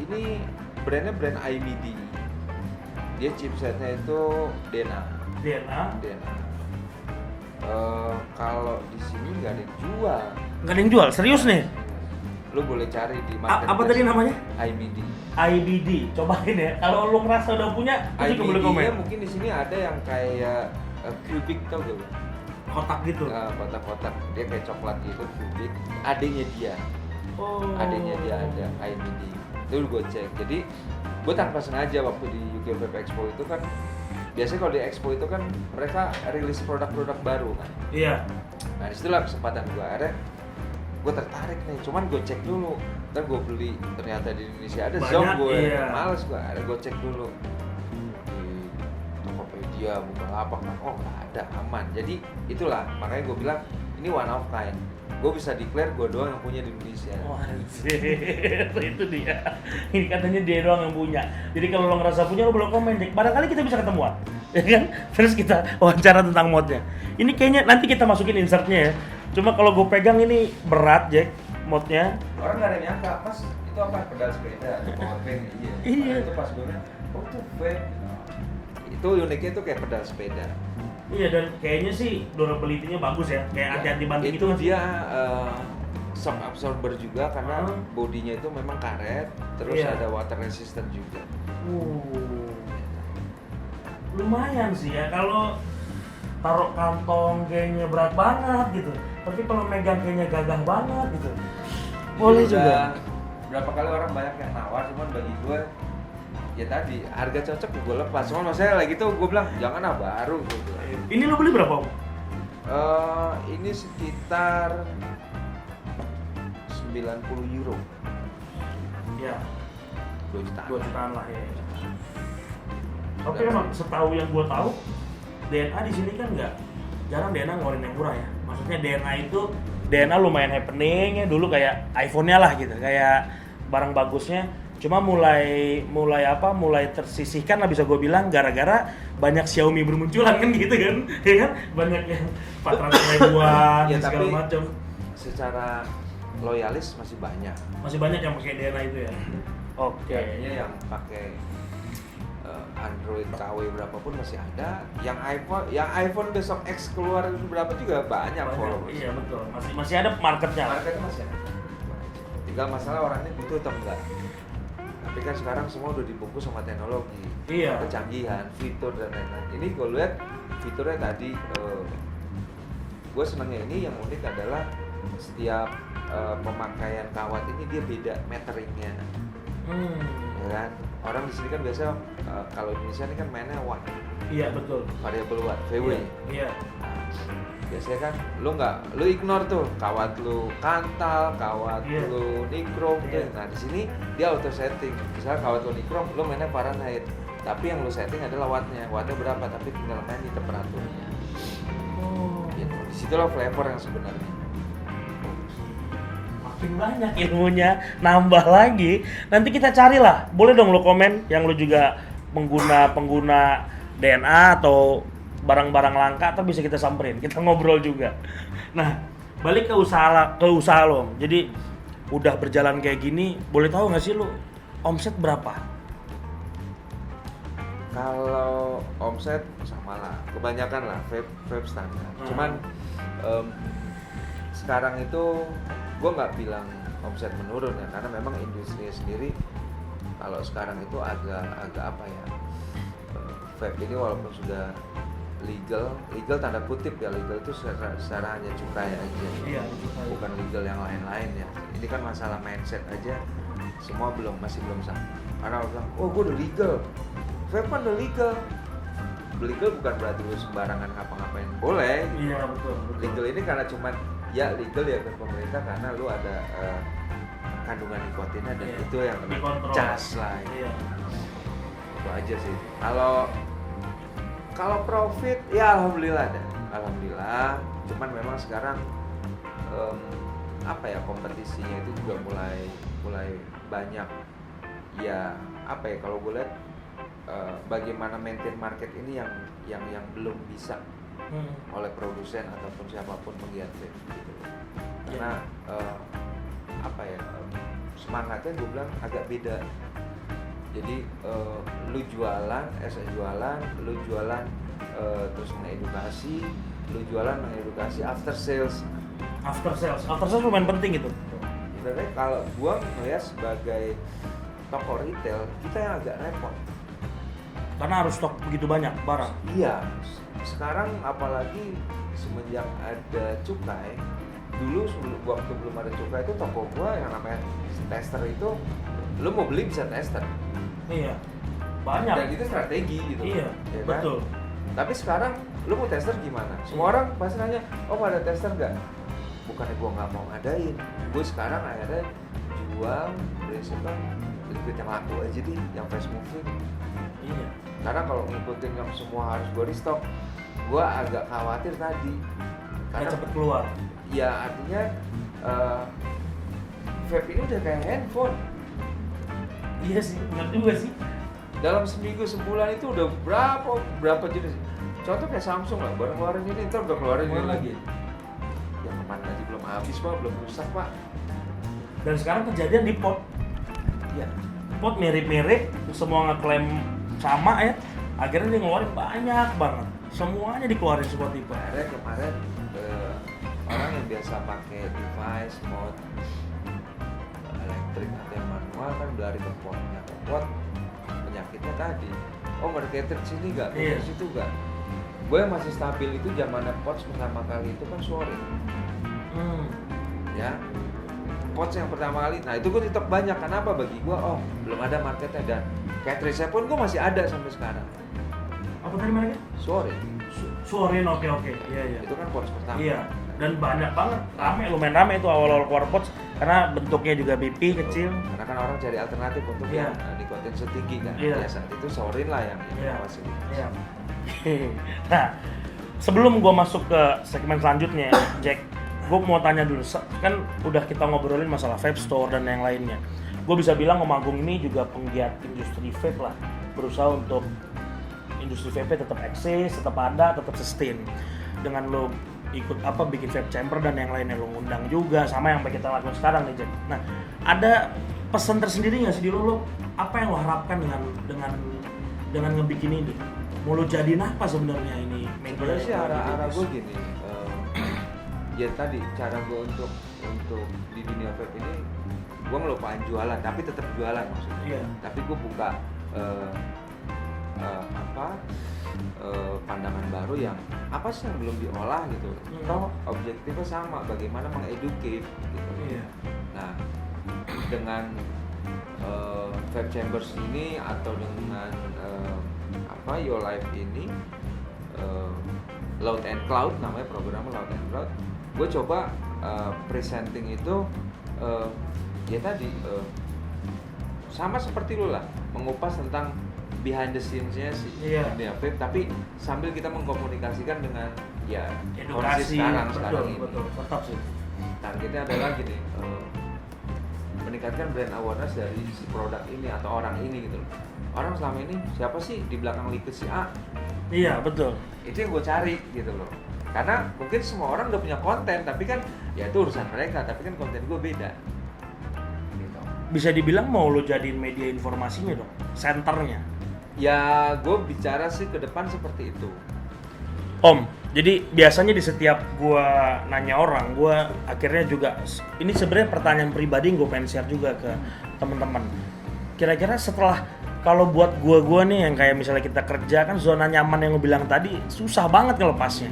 Ini brandnya brand IMD. Dia chipsetnya itu DNA. Kalau di sini nggak ada yang jual. Nggak ada yang jual, serius nih? Lu boleh cari di market. Apa tadi namanya? IBD. Cobain ya. Kalau lu ngerasa udah punya, lu juga boleh komen. Mungkin di sini ada yang kayak cubic, tau gak? Kotak gitu. Kotak-kotak. Dia kayak coklat gitu, cubic. Adanya dia ada IBD. Itu gue cek. Jadi gue tanpa sengaja waktu di UK Vape Expo itu kan, biasanya kalau di expo itu kan mereka rilis produk-produk baru kan. Iya. Nah disitulah kesempatan gue. Akhirnya gue tertarik nih, cuman gue cek dulu. Ntar gue beli, ternyata di Indonesia ada Zong, gue males gue. Akhirnya gue cek dulu di Tokopedia, Bukalapak, nggak ada, aman. Jadi itulah, makanya gue bilang ini one of kind. Gue bisa declare gue doang yang punya di Indonesia. Itu dia. Ini katanya dia doang yang punya. Jadi kalau lo ngerasa punya, lo boleh komen, Jack. Barangkali kita bisa ketemuan, ya kan? Terus kita wawancara tentang modnya. Ini kayaknya nanti kita masukin insertnya ya. Cuma kalau gue pegang ini berat, Jack, modnya. Orang nggak ada yang nyangka, Mas, itu apa? Pedal sepeda, power bank, iya. Itu pas gue bilang, oh itu vape. Itu uniknya itu kayak pedal sepeda. Iya, dan kayaknya sih durability-nya bagus ya, kayak anti-anti banting itu kan. Dia shock absorber juga karena bodinya itu memang karet, terus ada water resistant juga. Lumayan sih ya, kalau taruh kantong kayaknya berat banget gitu, tapi kalau megang kayaknya gagah banget gitu. Boleh juga. Berapa kali orang banyak yang nawar, cuman bagi gue ya tadi harga cocok gue lepas. Cuman maksudnya lagi tuh gue bilang jangan baru gitu. Ini lo beli berapa, Om? Ini sekitar 90 euro. Ya. 2 jutaan. 2 jutaan lah ya. Tapi emang setahu yang gue tahu, DNA di sini kan jarang DNA ngeluarin yang murah ya. Maksudnya DNA lumayan happening ya, dulu kayak iPhone-nya lah gitu, kayak barang bagusnya. Cuma mulai tersisihkan lah bisa gue bilang gara-gara banyak Xiaomi bermunculan kan gitu kan, ya kan, banyak yang 400 ribuan ya, segala macam. Secara loyalis masih banyak yang pakai DNA itu ya. Oke. Kayaknya yang pakai Android KW berapapun masih ada. Yang iPhone besok X keluar berapa juga banyak followers. Iya betul. Masih ada marketnya. Marketnya masih ada. Tinggal masalah orangnya butuh atau enggak. Tapi kan sekarang semua udah dibungkus sama teknologi, kecanggihan, fitur dan lain-lain. Ini gue lihat fiturnya tadi, gue senangnya ini yang unik adalah setiap pemakaian kawat ini dia beda meteringnya, ya kan? Orang di sini kan biasa kalau Indonesia ini kan mainnya watt. Iya betul. Variable watt, VW. Iya. Biasanya kan lu ignore tuh kawat lu kantal, kawat lu nikrom tuh. Nah di sini dia auto setting. Misalnya kawat lu nikrom, lu mainnya Fahrenheit. Tapi yang lu setting adalah wattnya berapa, tapi tinggal main di temperaturnya. Gitu. Di Disitulah flavor yang sebenarnya. Makin banyak ilmunya, nambah lagi. Nanti kita carilah. Boleh dong lo komen yang lo juga pengguna DNA atau barang-barang langka, atau bisa kita samperin, kita ngobrol juga. Nah, balik ke usaha lo. Jadi udah berjalan kayak gini, boleh tahu nggak sih lo omset berapa? Kalau omset sama lah, kebanyakan lah vape standar. Cuman sekarang itu gue nggak bilang omset menurun ya, karena memang industri sendiri kalau sekarang itu agak apa ya, vape ini walaupun sudah legal tanda kutip ya, legal itu secara hanya cukai aja, bukan legal yang lain-lain ya. Ini kan masalah mindset aja, semua masih belum sama. Karena orang bilang, oh gue udah legal, vape kan udah legal. Legal bukan berarti lu sembarangan ngapa-ngapain boleh. Iya betul. Legal ini karena cuman ya legal ya ke pemerintah karena lu ada kandungan nikotinnya dan itu yang cas lah. Iya. Itu aja sih. Kalau profit ya alhamdulillah ada. Alhamdulillah. Cuman memang sekarang apa ya, kompetisinya itu juga mulai banyak. Ya apa ya, kalau gue lihat bagaimana maintain market ini yang belum bisa oleh produsen ataupun siapapun penggiat vape gitu. Karena apa ya, semangatnya gue bilang agak beda. Jadi lu jualan terus mengedukasi after sales lumayan penting itu. Sebenarnya kalau gua melihat sebagai toko retail, kita yang agak repot karena harus stok begitu banyak barang. Iya, sekarang apalagi semenjak ada cukai. Dulu waktu belum ada cukai itu toko gua yang namanya tester itu, lu mau beli bisa tester. Iya, banyak. Dan itu strategi gitu. Iya, ya kan? betul. Tapi sekarang lu mau tester gimana? Semua orang pasti nanya, oh ada tester nggak? Bukannya gua nggak mau ngadain, gue sekarang akhirnya jual prinsipnya liquid yang laku aja deh, yang fast moving. Iya. Karena kalau ngikutin yang semua harus gue restock, gue agak khawatir tadi. Karena cepet keluar. Ya artinya vape ini udah kayak handphone. Iya sih, benar juga sih. Dalam seminggu sebulan itu udah berapa jenis. Contoh kayak Samsung lah, baru keluarin ini, ntar udah keluarin ini lagi. Yang kemarin aja belum habis pak, belum rusak pak. Dan sekarang kejadian di pot. Iya. Pot mirip-mirip, semua ngeklaim sama ya. Akhirnya dia ngeluarin banyak banget. Semuanya dikeluarin semua tipe. Akhirnya kemarin orang yang biasa pakai device mode elektrik atau yang manual kan berlari ke potnya. Pot penyakitnya tadi. Oh mereka sini nggak, Iya. situ nggak. Gue yang masih stabil itu zamannya Pots pertama kali itu kan sore. Ya. Pots yang pertama kali, nah itu gue tetap banyak. Kenapa? Bagi gue, oh belum ada marketnya, dan cartridge pun gue masih ada sampai sekarang. Apa tadi mereka? Sore. Suarin, oke. Iya. Itu kan Pots pertama. Iya. Dan banyak banget, lumayan rame itu awal-awal keluar pots karena bentuknya juga BP kecil. Karena kan orang cari alternatif untuk Iya. yang nikotin setinggi kan. Iya. Ya saat itu Sorin lah yang Iya. fasilitas. Iya. Nah, sebelum gua masuk ke segmen selanjutnya, Jack, gua mau tanya dulu. Kan udah kita ngobrolin masalah vape store dan yang lainnya. Gua bisa bilang Om Agung ini juga penggiat industri vape lah, berusaha untuk industri vape tetap eksis, tetap ada, tetap sustain. Dengan lo ikut bikin vape chamber dan yang lainnya, lo ngundang juga sama yang kita lakukan sekarang nih, Jack. Nah, ada pesan tersendiri nggak sih di lo apa yang lo harapkan dengan ngebikin ini? Mau lo jadiin apa sebenarnya ini? Sebenarnya sih arah gue gini, ya tadi cara gue untuk di dunia vape ini, gue ngelupain jualan, tapi tetap jualan maksudnya. Iya. Tapi gue buka pandangan baru yang apa sih yang belum diolah gitu. Toh objektifnya sama, bagaimana mengeducate gitu. Iya. Nah, dengan vape chambers ini atau dengan Your Life ini, Loud and Cloud namanya programnya, Loud and Cloud. Gue coba presenting itu ya tadi sama seperti lu lah, mengupas tentang behind the scenes-nya sih dunia vape, tapi sambil kita mengkomunikasikan dengan ya Edukasi, kondisi sekarang betul, ini. betul, tetap sih. Targetnya adalah gini, meningkatkan brand awareness dari si produk ini atau orang ini gitu loh. Orang selama ini siapa sih di belakang Likes si A? Iya, betul. Itu yang gue cari gitu loh. Karena mungkin semua orang udah punya konten, tapi kan ya itu urusan mereka, tapi kan konten gue beda. Gitu. Bisa dibilang mau lo jadiin media informasinya dong, senternya. Ya gue bicara sih ke depan seperti itu. Om, jadi biasanya di setiap gua nanya orang, gua akhirnya juga ini sebenarnya pertanyaan pribadi yang gue pengen share juga ke teman-teman. Kira-kira setelah kalau buat gua nih yang kayak misalnya kita kerja kan zona nyaman yang lo bilang tadi susah banget ngelepasnya.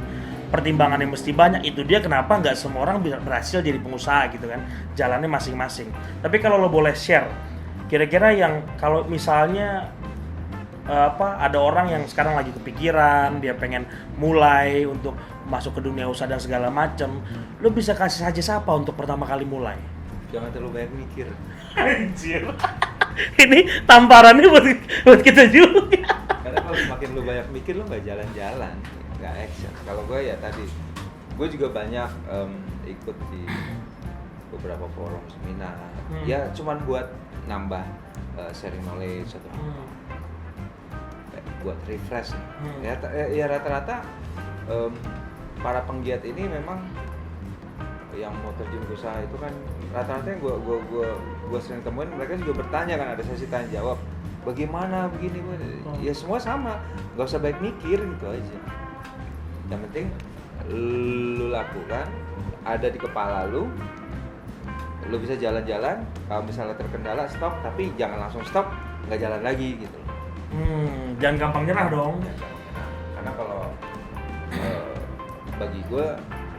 Pertimbangannya mesti banyak, itu dia kenapa nggak semua orang bisa berhasil jadi pengusaha gitu kan, jalannya masing-masing. Tapi kalau lo boleh share, kira-kira yang kalau misalnya ada orang yang sekarang lagi kepikiran dia pengen mulai untuk masuk ke dunia usaha dan segala macam, lo bisa kasih suggest apa untuk pertama kali mulai? Jangan terlalu banyak mikir. Anjir. Ini tamparannya buat kita juga. Karena kalau semakin lu banyak mikir lu nggak jalan-jalan, nggak action. Kalau gue ya tadi, gue juga banyak ikut di beberapa forum seminar. Ya cuman buat nambah sharing knowledge atau buat refresh. Ya rata-rata para penggiat ini memang yang mau terjun ke usaha itu kan rata-rata yang gue sering temuin, mereka juga bertanya kan, ada sesi tanya jawab bagaimana begini. Ya semua sama, nggak usah baik mikir gitu aja. Yang penting lu lakukan, ada di kepala lu bisa jalan-jalan. Kalau misalnya terkendala stop, tapi jangan langsung stop, nggak jalan lagi gitu. Jangan gampang nyerah dong. Karena kalau bagi gue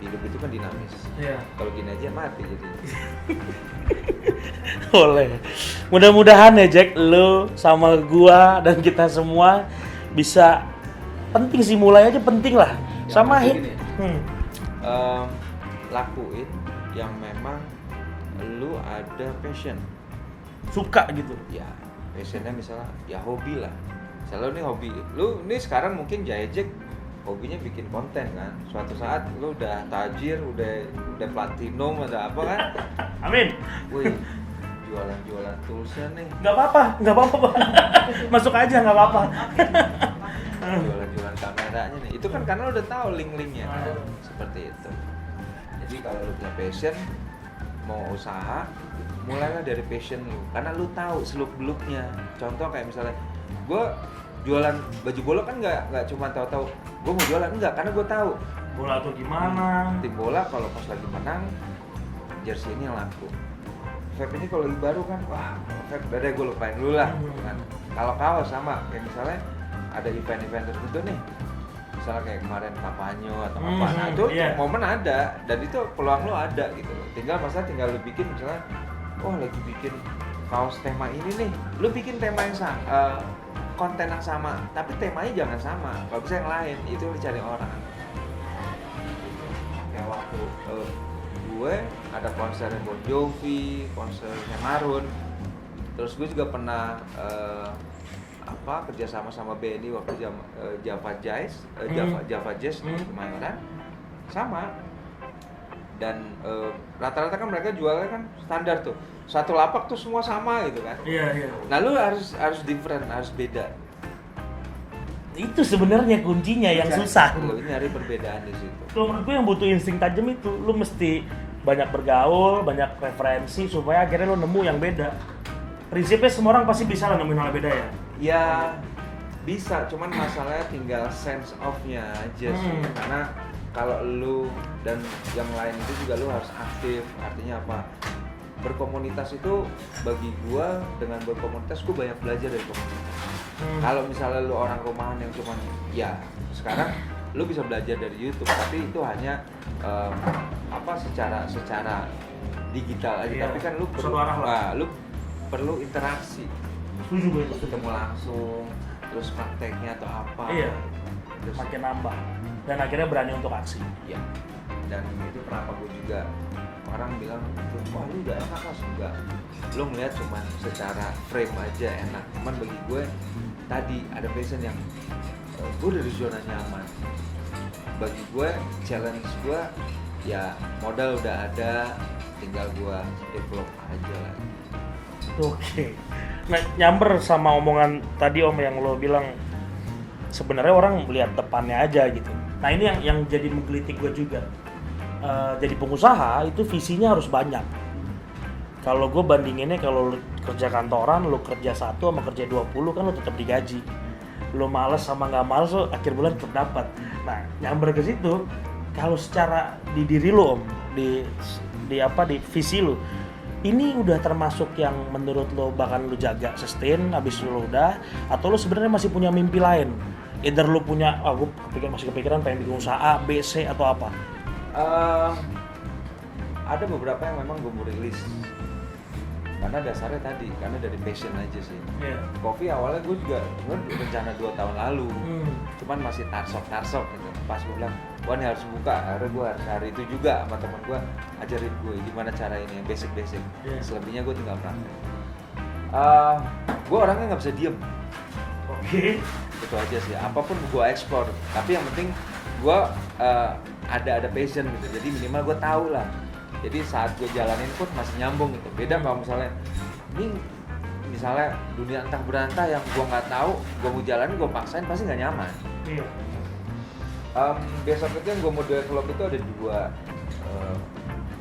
hidup itu kan dinamis. Iya. Kalau gini aja mati jadi. Boleh. Mudah-mudahan ya Jack, lo sama gua dan kita semua bisa, penting sih mulai aja, penting lah. Yang Sama penting hit. gini, lakuin yang memang lu ada passion. Suka gitu. Ya, passionnya misalnya ya hobi lah. Misalnya lu nih hobi, lu nih sekarang mungkin Jack hobinya bikin konten kan. Suatu saat lu udah tajir, udah platinum atau apa kan? Amin. Wih, jualan toolsnya nih. Nggak apa-apa. Masuk aja, nggak apa-apa. Jualan kameranya nih. Itu kan karena lu udah tahu link-linknya kan. Seperti itu. Jadi kalau lu punya passion, mau usaha, mulailah dari passion lu. Karena lu tahu seluk-beluknya. Contoh kayak misalnya, gue jualan baju bola kan nggak cuma tahu-tahu gue mau jualan, enggak, karena gue tahu Bola tuh gimana? tim bola kalau pas lagi menang jersey ini yang laku. Vape ini kalau lagi baru kan, wah vape udah deh gue lupain dulu lah kan. Kalau kaos sama kayak misalnya ada event-event tertentu nih, misalnya kayak kemarin kampanye atau apa, nah itu momen ada dan itu peluang lo ada gitu loh. Tinggal lo bikin misalnya, oh lagi bikin kaos tema ini nih, lo bikin tema yang sama, konten yang sama, tapi temanya jangan sama. Kalau bisa yang lain, itu yang dicari orang. Kayak waktu gue ada konsernya Bon Jovi, konsernya Maroon, terus gue juga pernah kerja sama BNI waktu Java Jazz di Kemayoran, sama. Dan rata-rata kan mereka jualnya kan standar tuh, satu lapak tuh semua sama gitu kan. Iya. Nah lu harus different, harus beda. Itu sebenarnya kuncinya yang susah. Lu nyari perbedaan di situ. Kalau menurut gue yang butuh insting tajam itu, lu mesti banyak bergaul, banyak referensi supaya akhirnya lu nemu yang beda. Prinsipnya semua orang pasti bisa lah nemuin hal beda ya. Ya bisa, cuman masalahnya tinggal sense of-nya aja sih. Karena kalau lu dan yang lain itu juga lu harus aktif. Artinya apa? Berkomunitas itu bagi gua, dengan berkomunitas gua banyak belajar dari komunitas. Kalau misalnya lu orang rumahan yang cuman ya sekarang lu bisa belajar dari YouTube, tapi itu hanya secara digital aja. Tapi kan lu perlu interaksi. Setuju gue itu. Ketemu langsung, terus prakteknya atau apa. Iya. Terus Makin nambah dan akhirnya berani untuk aksi. ya. Dan itu kenapa gue juga orang bilang, wah lu udah enak lah, enggak. Lu ngeliat cuma secara frame aja enak. Cuman bagi gue tadi ada passion yang gue dari zona nyaman. bagi gue challenge gue ya modal udah ada, tinggal gue develop aja lah. Oke. Nah, nyamber sama omongan tadi Om yang lo bilang sebenarnya orang lihat depannya aja gitu. Nah, ini yang jadi menggelitik gue juga. Jadi pengusaha itu visinya harus banyak. Kalau gue bandinginnya kalau lu kerja kantoran, lu kerja 1 sama kerja 20 kan lu tetap digaji. Lu males sama nggak males lu akhir bulan tetap dapat. Nah, nyamber ke situ kalau secara di diri lu Om, di visi lu, ini udah termasuk yang menurut lo bahkan lu jaga sustain habis lu udah, atau lu sebenarnya masih punya mimpi lain? Either lu punya, gue masih kepikiran pengen bikin usaha A, B, C atau apa? Ada beberapa yang memang gue mau rilis karena dasarnya tadi, karena dari passion aja sih. Kopi awalnya gue rencana 2 tahun lalu, cuman masih tarsok gitu. Pas gue bilang, wah ini harus buka, akhirnya gue hari itu juga sama teman gue ajarin gue gimana cara ini, yang basic. Selebihnya gue tinggal praktek. Gue orangnya nggak bisa diem. Oke. Itu aja sih, apapun gue ekspor, tapi yang penting gue ada passion gitu, jadi minimal gue tahu lah. Jadi saat gue jalanin pun masih nyambung gitu. Beda kalau misalnya ini misalnya dunia entah berantah yang gue nggak tahu, gue mau jalanin, gue paksain pasti nggak nyaman. Iya. Besok itu yang gue mau develop itu ada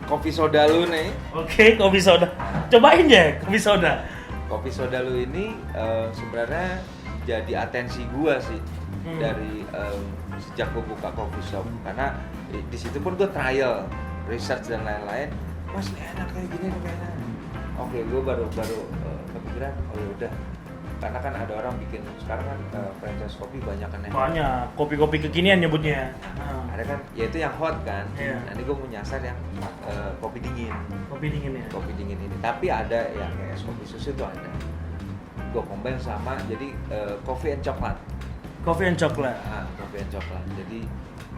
2 kopi soda lu nih. Oke, kopi soda. Cobain ya kopi soda. Kopi soda lu ini sebenarnya jadi atensi gue sih dari sejak gue buka coffee shop, karena di situ pun gue trial, research dan lain-lain. Mas ini enak kayak gini kayaknya. Oke, gue baru kepikiran, oh ya udah, karena kan ada orang bikin sekarang kan franchise kopi banyak kan ya. Banyak kopi-kopi kekinian nyebutnya. Ada kan, ya itu yang hot kan. Iya. Nanti gue mau nyasar yang kopi dingin. Kopi dingin ya. Kopi dingin ini, tapi ada yang kayak es kopi susu itu ada. Gue combine sama jadi coffee and coklat. Coffee and coklat. Coffee and coklat. Jadi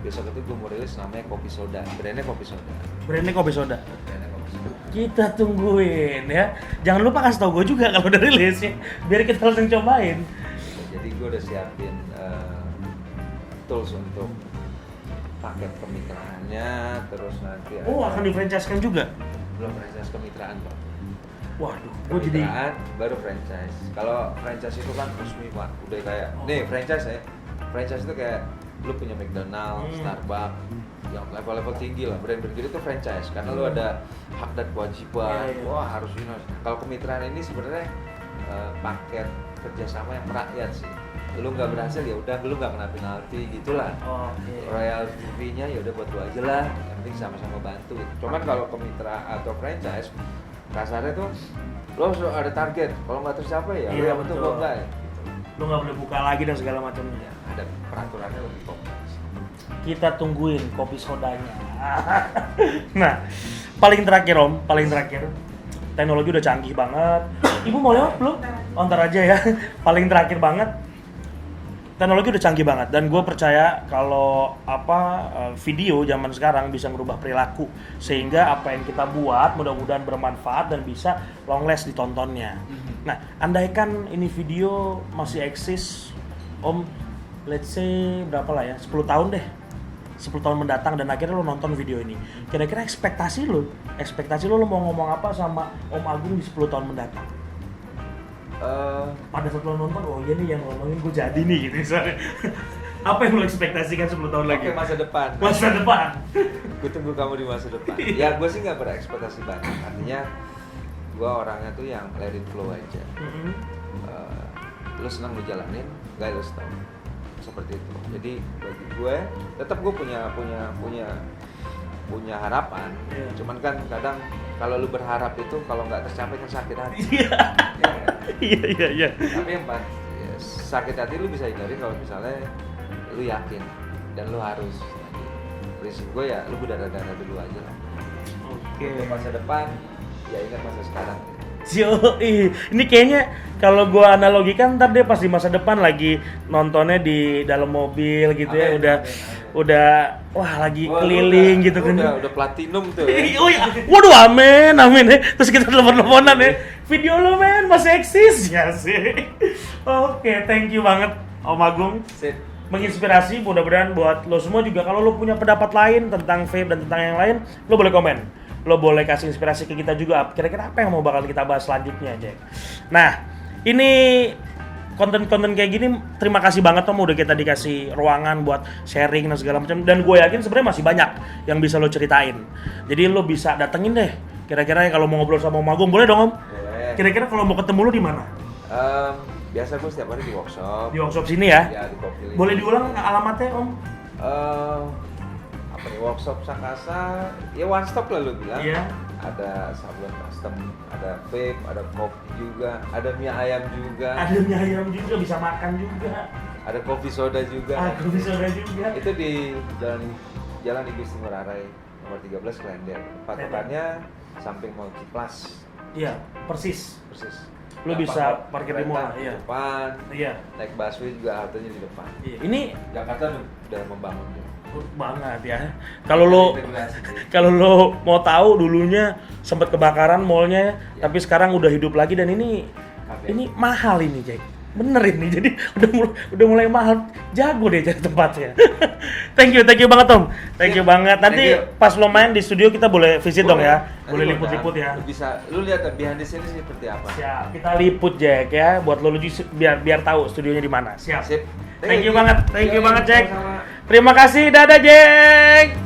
besok itu gue mau rilis namanya kopi soda. Brandnya kopi soda. Brandnya kopi soda. Brandnya kopi soda. Kita tungguin ya. Jangan lupa kasih tau gue juga kalau udah rilis ya. Biar kita langsung cobain. Jadi gue udah siapin tools untuk paket kemitraannya, terus nanti akan di-franchise-kan juga? Belum franchise, kemitraan Pak. Waduh, gue jadi baru franchise. Kalau franchise itu kan resmi Pak, udah kayak nih franchise ya. Franchise itu kayak lu punya McDonald's, Starbucks, yang level-level tinggi lah, brand-brand gitu itu franchise karena lu ada hak dan kewajiban. Wah, harus ini. Kalau kemitraan ini sebenarnya paket kerjasama yang merakyat sih. Lu nggak berhasil ya udah, lu nggak kena penalti gitulah. Royalty fee-nya ya udah buat lu aja lah, yang penting sama-sama bantu. Cuman kalau kemitraan atau franchise kasarnya tuh lo ada target, kalau nggak tercapai ya lo yang bentuk lo enggak ya gitu. Lo nggak boleh buka lagi dan segala macamnya Ya, ada peraturannya lebih kompleks. Kita tungguin kopi sodanya. Nah, paling terakhir Om, teknologi udah canggih banget. Ibu mau lewat belum? Oh, ntar aja ya. Paling terakhir banget, teknologi udah canggih banget dan gue percaya kalau video zaman sekarang bisa merubah perilaku sehingga apa yang kita buat mudah-mudahan bermanfaat dan bisa long last ditontonnya. Nah, andaikan ini video masih eksis Om, let's say berapa lah ya, 10 tahun deh, 10 tahun mendatang dan akhirnya lo nonton video ini, kira-kira ekspektasi lo mau ngomong apa sama Om Agung di 10 tahun mendatang? Pada saat lo nonton, oh iya nih yang ngomongin gue jadi nih gitu misalnya. Apa yang lo ekspektasikan 10 tahun lagi? Masa depan. Gue tunggu kamu di masa depan. Ya gue sih nggak berekspektasi banyak. Artinya gue orangnya tuh yang let it flow aja. Lo senang lo jalanin, gak lo stop. Seperti itu. Jadi bagi gue, tetap gue punya harapan. Cuman kan kadang kalau lu berharap itu kalau nggak tercapai kan sakit hati. Iya. Tapi yang sakit hati lu bisa hindari kalau misalnya lu yakin dan lu harus. Prinsip gue ya lu berdarah-darah dulu aja lah. Untuk masa depan ya ingat masa sekarang. Ini kayaknya kalau gue analogikan ntar dia pas di masa depan lagi nontonnya di dalam mobil gitu ya, udah wah lagi keliling gitu kan. Udah platinum tuh ya. Waduh amin ya. Terus kita telepon-teleponan ya. Video lo men masih eksis ya sih. Oke, thank you banget Om Agung. Sip. menginspirasi. Mudah-mudahan buat lo semua juga, kalau lo punya pendapat lain tentang vape dan tentang yang lain, lo boleh komen. Lo boleh kasih inspirasi ke kita juga, kira-kira apa yang mau bakal kita bahas selanjutnya, Jack. Nah, ini konten-konten kayak gini, terima kasih banget Om udah kita dikasih ruangan buat sharing dan segala macam. Dan gue yakin sebenarnya masih banyak yang bisa lo ceritain. Jadi lo bisa datengin deh. Kira-kira kalau mau ngobrol sama Om Agung, boleh dong Om? Boleh. Kira-kira kalau mau ketemu lo di mana? Biasa gue setiap hari di workshop. Di workshop sini ya? Ya, di Coffee Lane. Boleh diulang alamatnya Om? Apa nih, workshop Sakasa, ya one stop lah lu bilang. Iya. Ada sablon custom, ada vape, ada kopi juga, ada mie ayam juga, Ada mie ayam juga, bisa makan juga. ada kopi soda juga. Aku bisa ada juga. Itu di Jalan Igusti Ngurah Rai nomor 13 Klender. Patokannya samping Mall Ciplas. Iya, persis. Persis. Lu bisa parkir di mall, di iya. depan. Iya. Naik busway juga haltenya di depan. Iya. Ini Jakarta udah membangun. banget ya. Kalau lo mau tahu dulunya sempat kebakaran mallnya, Ya. tapi sekarang udah hidup lagi dan ini mahal ini, Jack. Bener ini. Jadi udah mulai mahal. Jago deh cari tempatnya. Thank you banget Om. Thank you banget. Nanti Thank you. pas lo main di studio kita boleh visit dong ya. Nanti Boleh gua liput-liput ya. Lu bisa, lu lihat behind the scenes seperti apa. Siap, kita liput Jack ya, buat lo biar tahu studionya di mana. Siap. Sip. Thank you banget, Yoi, banget Jack. sama-sama. Terima kasih, dadah Jack.